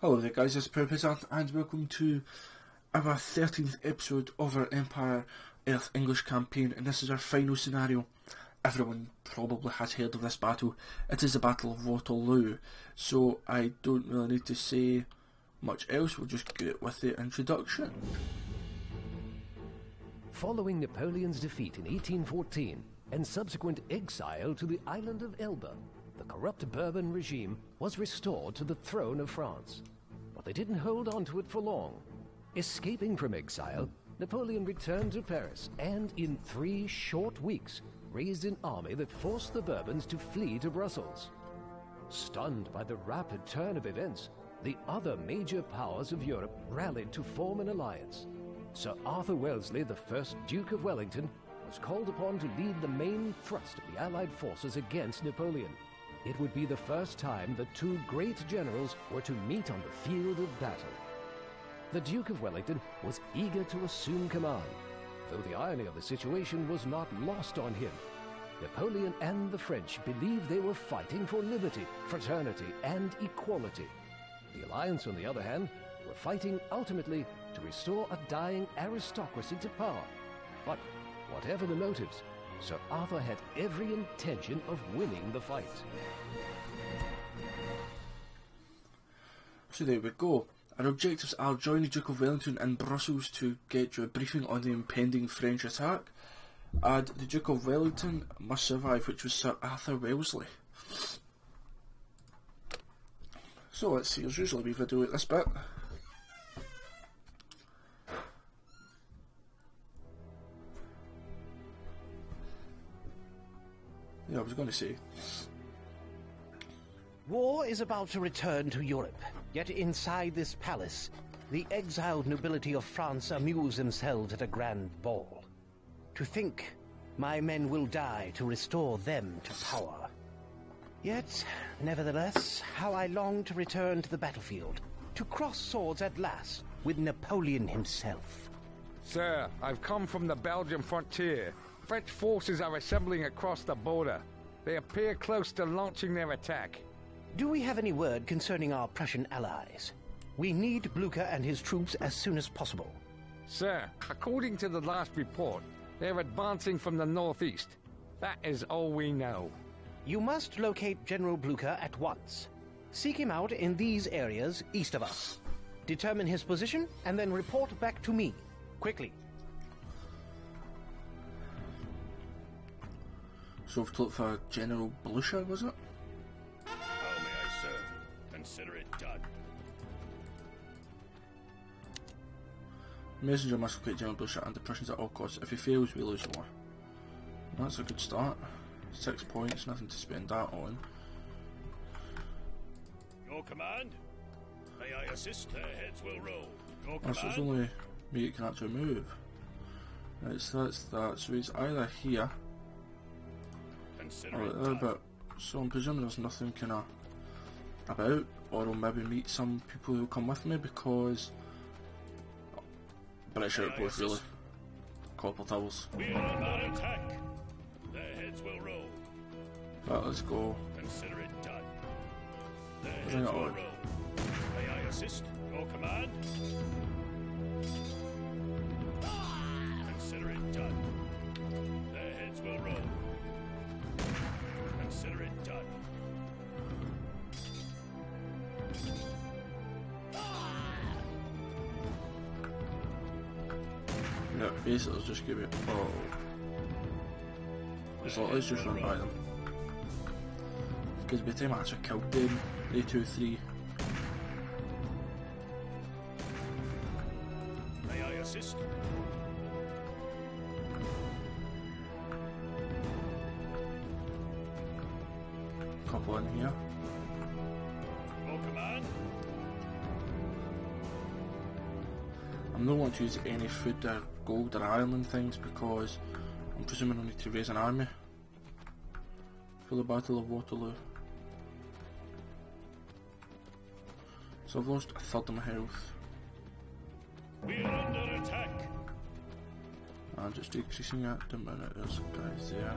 Hello there guys, this is ProudPidgezard and welcome to our 13th episode of our Empire Earth English campaign, and this is our final scenario. Everyone probably has heard of this battle. It is the Battle of Waterloo, so I don't really need to say much else, we'll just get with the introduction. Following Napoleon's defeat in 1814 and subsequent exile to the island of Elba, the corrupt Bourbon regime was restored to the throne of France. But they didn't hold on to it for long. Escaping from exile, Napoleon returned to Paris and, in 3 short weeks, raised an army that forced the Bourbons to flee to Brussels. Stunned by the rapid turn of events, the other major powers of Europe rallied to form an alliance. Sir Arthur Wellesley, the first Duke of Wellington, was called upon to lead the main thrust of the Allied forces against Napoleon. It would be the first time that 2 great generals were to meet on the field of battle. The Duke of Wellington was eager to assume command, though the irony of the situation was not lost on him. Napoleon and the French believed they were fighting for liberty, fraternity, and equality. The Alliance, on the other hand, were fighting ultimately to restore a dying aristocracy to power. But whatever the motives, Sir Arthur had every intention of winning the fight. So there we go. Our objectives are join the Duke of Wellington in Brussels to get you a briefing on the impending French attack, and the Duke of Wellington must survive, which was Sir Arthur Wellesley. So let's see, there's usually a video at this bit. Yeah, I was going to say. War is about to return to Europe, yet inside this palace, the exiled nobility of France amuse themselves at a grand ball. To think my men will die to restore them to power. Yet, nevertheless, how I long to return to the battlefield, to cross swords at last with Napoleon himself. Sir, I've come from the Belgian frontier. French forces are assembling across the border. They appear close to launching their attack. Do we have any word concerning our Prussian allies? We need Blucher and his troops as soon as possible. Sir, according to the last report, they're advancing from the northeast. That is all we know. You must locate General Blucher at once. Seek him out in these areas east of us. Determine his position and then report back to me. Quickly. So we've looked for General Blucher, was it? How may I serve? Consider it done. Messenger must locate General Blucher and the Prussians at all costs. If he fails, we lose war. That's a good start. 6 points, nothing to spend that on. Your command? May I assist? Their heads will roll. Your Oh, so it's command? only me that can actually move. Right, so that's that. So he's either here Consider or it there, done. but so I'm presuming there's nothing kind of about, or I'll maybe meet some people who'll come with me because British May I outpost really. assist? Copper towers. We are under attack. Their heads will roll. Right, let's go. Consider it done. Their Bring heads it will on. roll. May I assist? Your command? Consider it done. Their heads will roll. Consider it done. Yeah, basically let's just give it. Oh. So let's just run by them. Because by the time I actually killed them, they 2-3. May I assist? Couple in here. Your command? I'm not want to use any food or gold or iron and things because I'm presuming I need to raise an army for the Battle of Waterloo. So I've lost 1/3 of my health. We are under attack. And just decreasing it the minute there's guys there.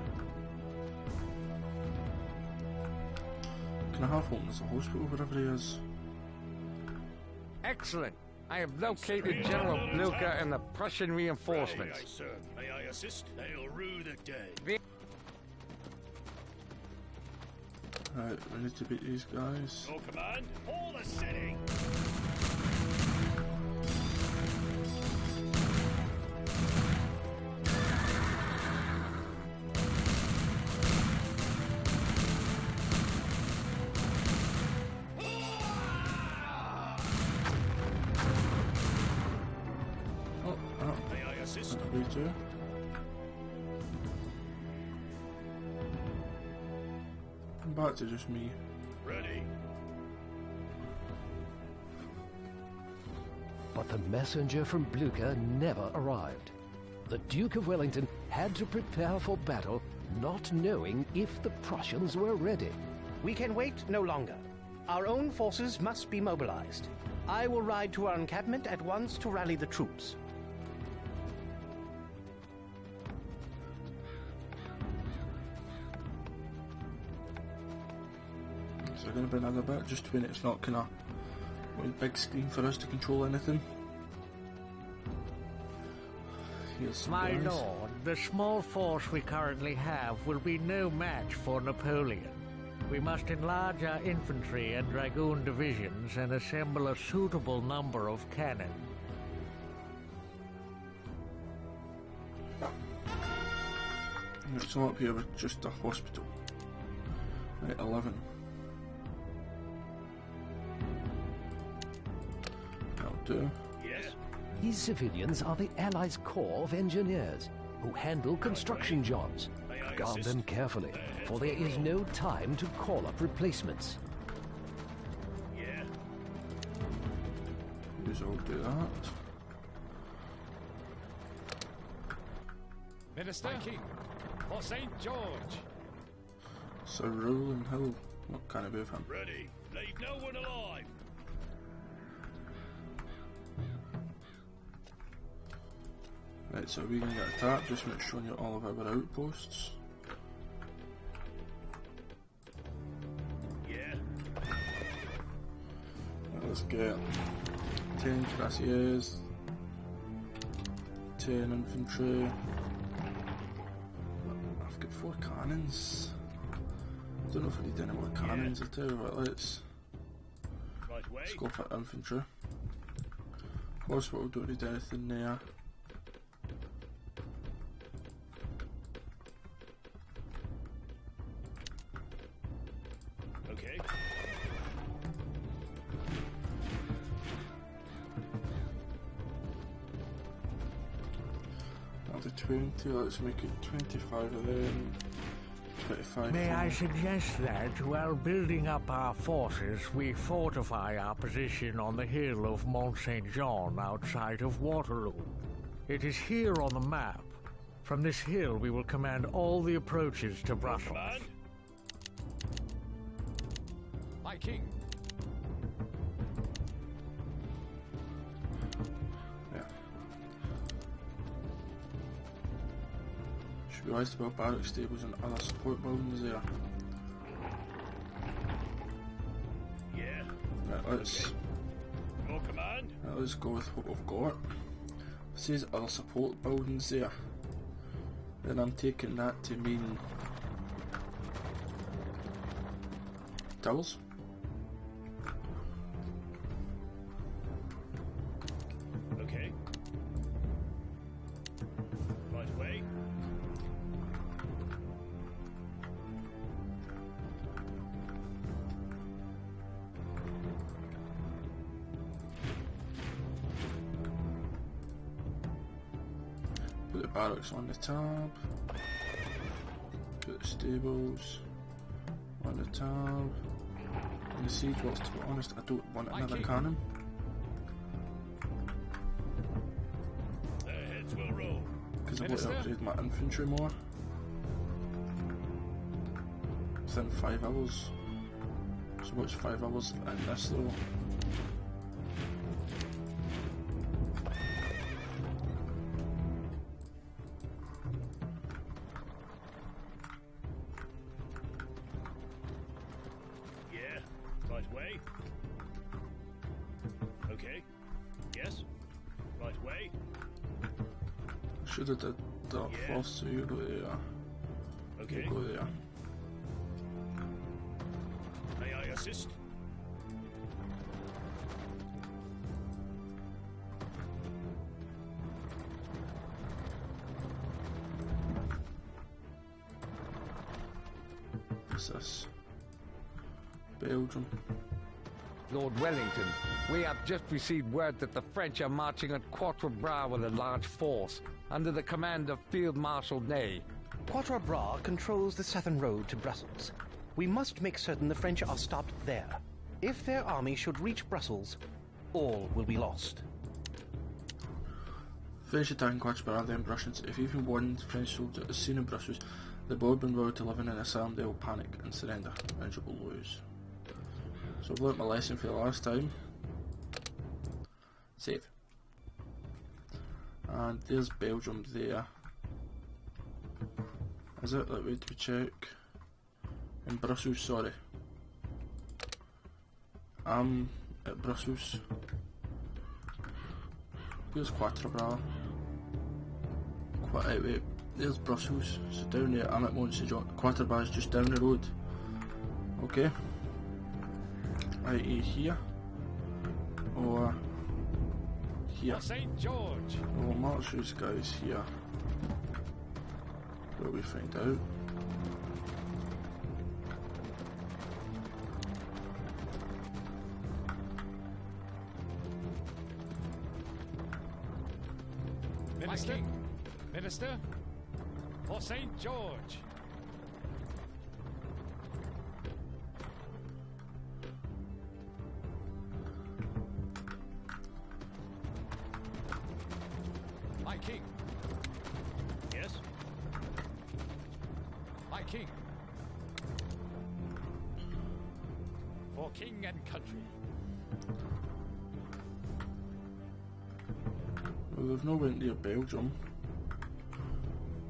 Can I have home as a hospital, wherever he is? Excellent. I have located General Blucher and the Prussian reinforcements. Aye, aye, sir. May I assist? They'll rue the day. Right, we need to beat these guys. Your command, all the setting. May I assist? Me too. Come back to just me. Ready. But the messenger from Blucher never arrived. The Duke of Wellington had to prepare for battle, not knowing if the Prussians were ready. We can wait no longer. Our own forces must be mobilized. I will ride to our encampment at once to rally the troops. So going to be another bit, just when it's not kind of one big screen for us to control anything. Here's some My guys. lord, the small force we currently have will be no match for Napoleon. We must enlarge our infantry and dragoon divisions and assemble a suitable number of cannon. Right, so up here with just a hospital. Right, 11. That'll do. Yes. These civilians are the Allies' Corps of Engineers, who handle construction jobs. May I Guard assist? them carefully, for there is no time to call up replacements. Yeah. Who's all do that? Minister, King, for St. George. Sir Rowland Hill. What can I be with him? Ready. Leave no one alive. Right, so we're going to get attacked, just make showing you all of our outposts. Yeah. Right, let's get 10 cuirassiers, 10 infantry. I've got 4 cannons. I don't know if I need any more cannons at all, but let's Right way. go for infantry. Hospital don't need anything there. Okay. Now the 20, let's make it 25 of them. 25 May I from- suggest that, while building up our forces, we fortify our position on the hill of Mont Saint Jean outside of Waterloo. It is here on the map. From this hill, we will command all the approaches to Brussels. Command. My king. Yeah. Should be wise to build barrack stables and other support buildings there. Yeah. Right, let's Your command. let's go with what we've got. It says other support buildings there. Then I'm taking that to mean towers. Okay. Right way. Put the barracks on the tab. Put the stables on the tab. And the siege walls, to be honest, I don't want another cannon. Their heads will roll. Because I want to Minister? upgrade my infantry more. Within 5 hours. So what's 5 hours in this though? Yeah. Right way. Okay. Yes. Right way. Should have did that first, so you go there. Okay. You go there. May I assist? What's this? Belgium. Lord Wellington, we have just received word that the French are marching at Quatre Bras with a large force, under the command of Field Marshal Ney. Quatre Bras controls the southern road to Brussels. We must make certain the French are stopped there. If their army should reach Brussels, all will be lost. French attacking Quatre Bras, then Prussians. If even one French soldier is seen in Brussels, the Bourbon will to live in an asylum, they will panic and surrender, and you will lose. So I've learnt my lesson for the last time. Save. And there's Belgium there. Is it? Let me check. In Brussels, sorry. I'm at Brussels. Where's Quatre Bras? Wait, there's Brussels. So down there, I'm at Montsejon. Quatre Bras is just down the road. Okay. I.e. here. Or here. For St. George. We'll march these guys here. Will we find out? Minister? Minister? For St. George. My king. Yes. My king. For king and country. Well, we've not went near Belgium.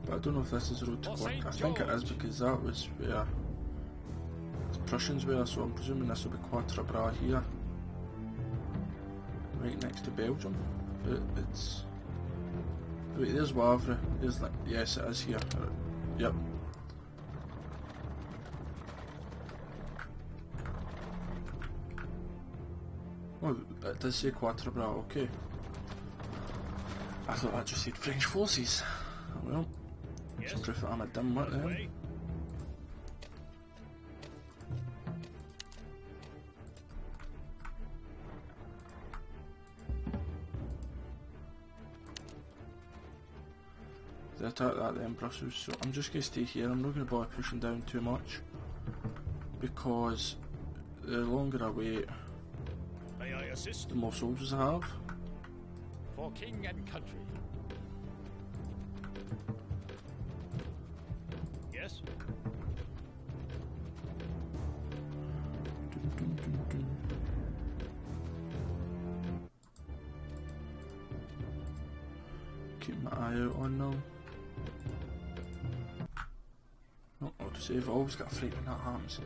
But I don't know if this is the road to Cork. I think it is because that was where the Prussians were, so I'm presuming this will be Quatre Bras here. Right next to Belgium. But it's... Wait, there's Wavre. There's like... Yes, it is here. Yep. Oh, it does say Quatre Bras, okay. I thought that just said French forces. Well, Yes. it's proof that I'm a dimwit then. Way. They attacked that then, Brussels, so I'm just going to stay here. I'm not going to bother pushing down too much because the longer I wait, May I assist? the more soldiers I have. For king and country. Yes. Dun, dun, dun, dun. Keep my eye out on them. Oh, I'll just save. I always get afraid when that happens.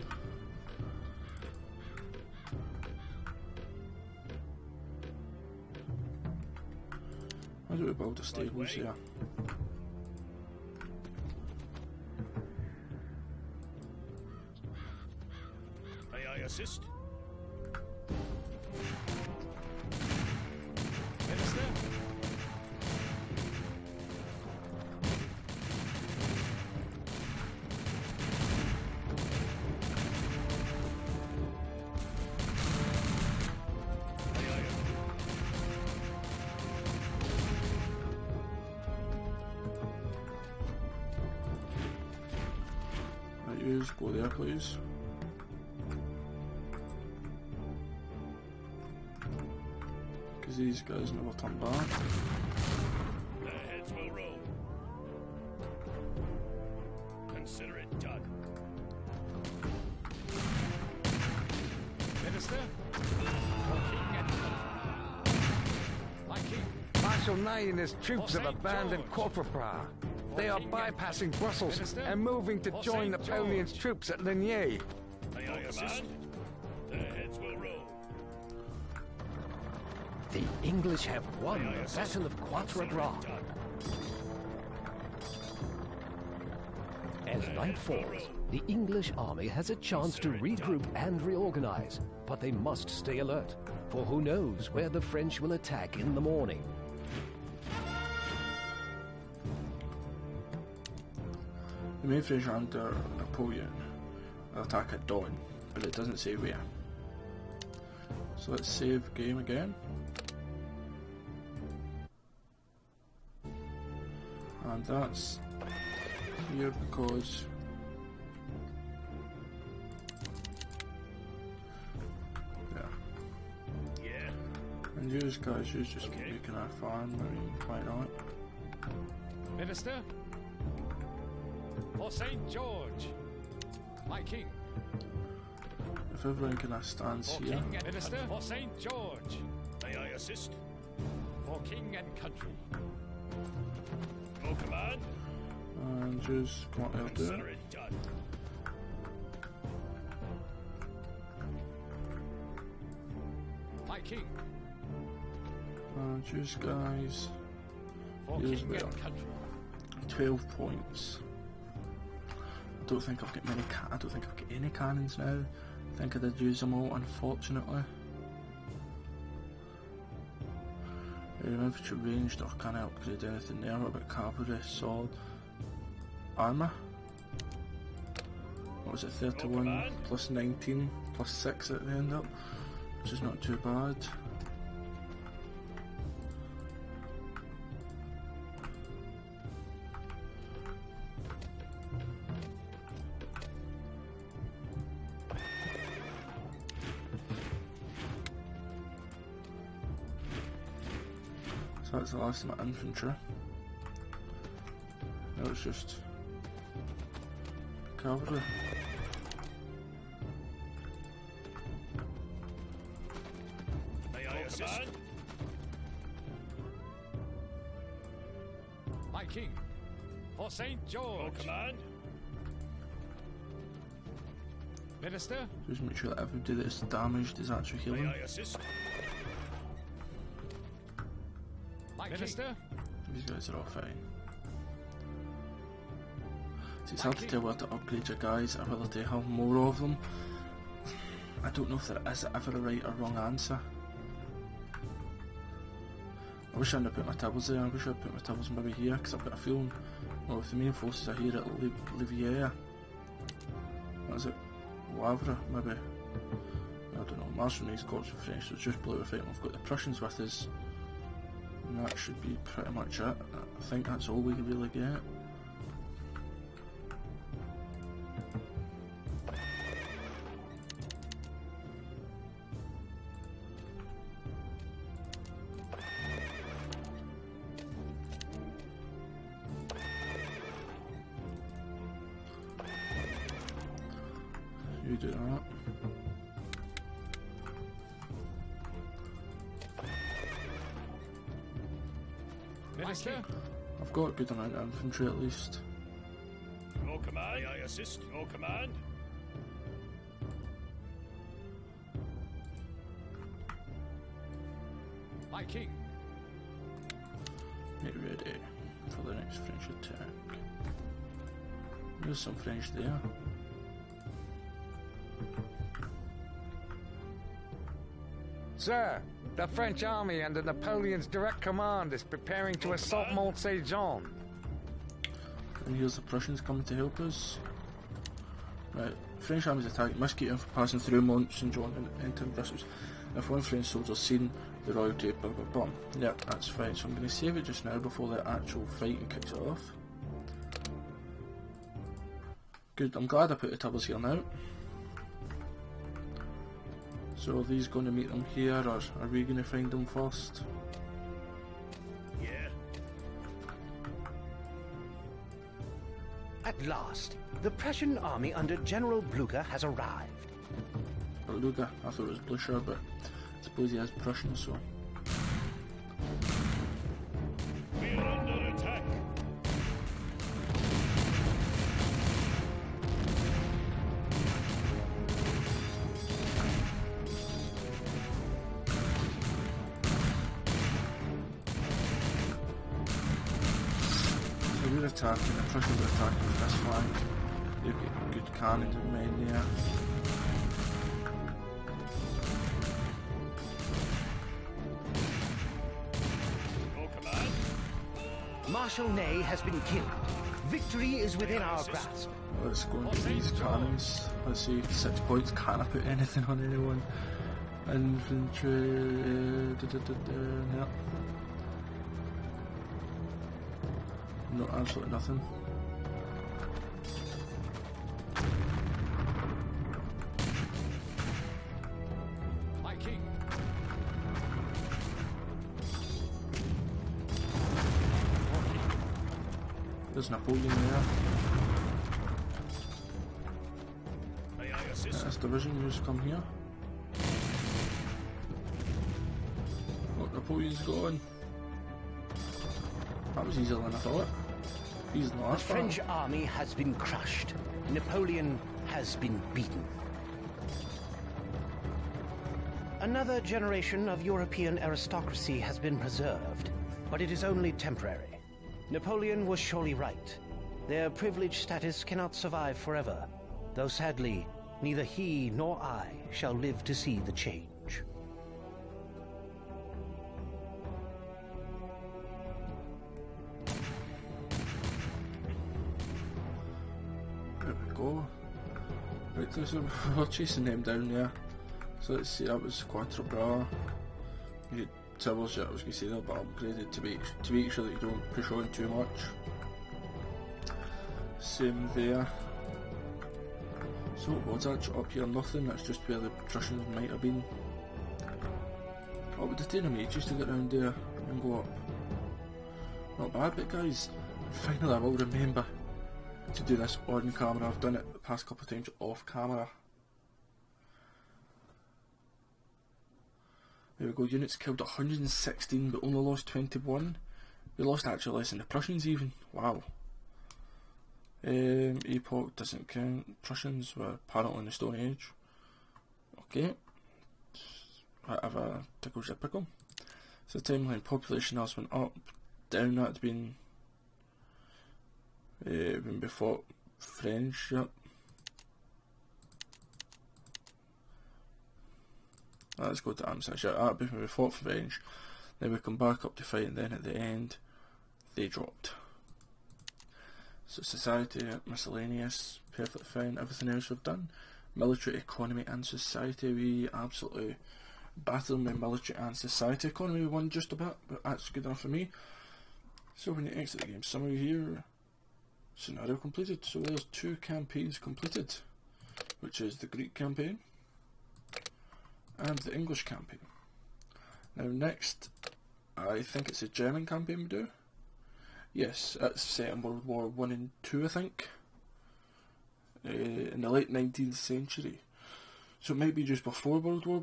How do we build a stables here? May I assist? Minister? Right, you just go there, please. Because these guys never turn back. Their heads will roll. Consider it done. Minister? For king and country. My king. Marshal Ney and his troops For have St. abandoned George. Quatre Bras. They are bypassing Brussels Minister? and moving to For join St. Napoleon's George. troops at Ligny. May I assist? Their heads will roll. The English have won the Battle of Quatre Bras. As night falls, the English army has a chance to regroup and reorganize, but they must stay alert, for who knows where the French will attack in the morning. The main French under Napoleon will attack at dawn, but it doesn't say where. So let's save game again. And that's here because Yeah. and you guys are just making a farm, I mean, why not? Minister? For St. George, my king. If everyone kind of stands For here, king and minister? For St. George, May I assist? for king and country. Your command? and just what they'll do. Consider it done. My king, And just guys, for Here's king where. and country. 12 points. I don't think I've got many. I don't think I've got any cannons now. I think I did use them all, unfortunately. Infantry ranged, I can't upgrade anything there. What about cavalry, sword, armour? What was it, 31 plus 19 plus 6 at the end up, which is not too bad. So that's the last of my infantry. Now it's just cavalry. May I assist? My king, for St. Your George. command? Minister? Just make sure that everybody that's damaged is actually May healing. I assist? My Minister? king. These guys are all fine. See, it's hard to tell where to upgrade your guys, or whether to have more of them. I don't know if there is ever a right or wrong answer. I wish I hadn't put my tables there. I wish I'd put my tables maybe here, because I've got a feeling, well, if the main forces are here at Livier, what is it? Wavre, maybe. I don't know. Marston's Corps of French, so it's just below the fight. We've got the Prussians with us. And that should be pretty much it. I think that's all we can really get. You do that. Minister? I've got a good amount of infantry at least. Your command? May I assist? Your command? My king. Get ready for the next French attack. There's some French there. Sir, the French army under Napoleon's direct command is preparing to assault Mont Saint Jean. And here's the Prussians coming to help us. Right, French army's attack must keep for passing through Mont Saint Jean and entering Brussels. If one French soldier's seen, the royalty, blah blah blah. Yep, that's fine. So I'm going to save it just now before the actual fighting kicks off. Good, I'm glad I put the tables here now. So are these going to meet them here, or are we going to find them first? Yeah. At last, the Prussian army under General Blucher has arrived. Beluga, I thought it was Blucher, but I suppose he has Prussian, so. We're under attack. you're attacking, the Prussians are attacking with this flank. They've got good cannons and men there. Your command? Marshal Ney has been killed. Victory is within our grasp. Let's go into these cannons. Let's see, 6 points. Can I put anything on anyone? Infantry. No. No, absolutely nothing. My king. There's Napoleon there. May I assist? This division, you just come here. Oh, Napoleon's gone. That was easier than I thought. He's The not. French army has been crushed. Napoleon has been beaten. Another generation of European aristocracy has been preserved, but it is only temporary. Napoleon was surely right. Their privileged status cannot survive forever, though sadly, neither he nor I shall live to see the change. There we go. Right, so we're chasing them down there. So let's see, that was Quatre Bras. You get Tibbles, I was going to say that, but upgraded to make sure that you don't push on too much. Same there. So what was that up here? Nothing, that's just where the Prussians might have been. Oh, it would have taken them ages to get around there and go up. Not bad, but guys, finally I will remember to do this on camera. I've done it the past couple of times off camera. There we go, units killed 116 but only lost 21. We lost actually less than the Prussians even, wow. Epoch doesn't count, Prussians were apparently in the Stone Age. Okay, whatever, tickles your pickle. So the timeline, population else went up, down that's been when we fought French, yep. Let's go to Amsterdam. Yeah, when we fought French, then we come back up to fight, and then at the end, they dropped. So society, miscellaneous, perfectly fine. Everything else we've done, military, economy, and society. We absolutely battled with military and society. Economy we won just a bit, but that's good enough for me. So when you exit the game, summary here. Scenario completed. So there's 2 campaigns completed, which is the Greek campaign and the English campaign. Now next, I think it's a German campaign we do. Yes, it's set in World War I and II, I think, in the late 19th century. So it might be just before World War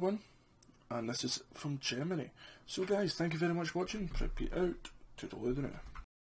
I, and this is from Germany. So guys, thank you very much for watching. ProudPidgezard out. Toodaloo now.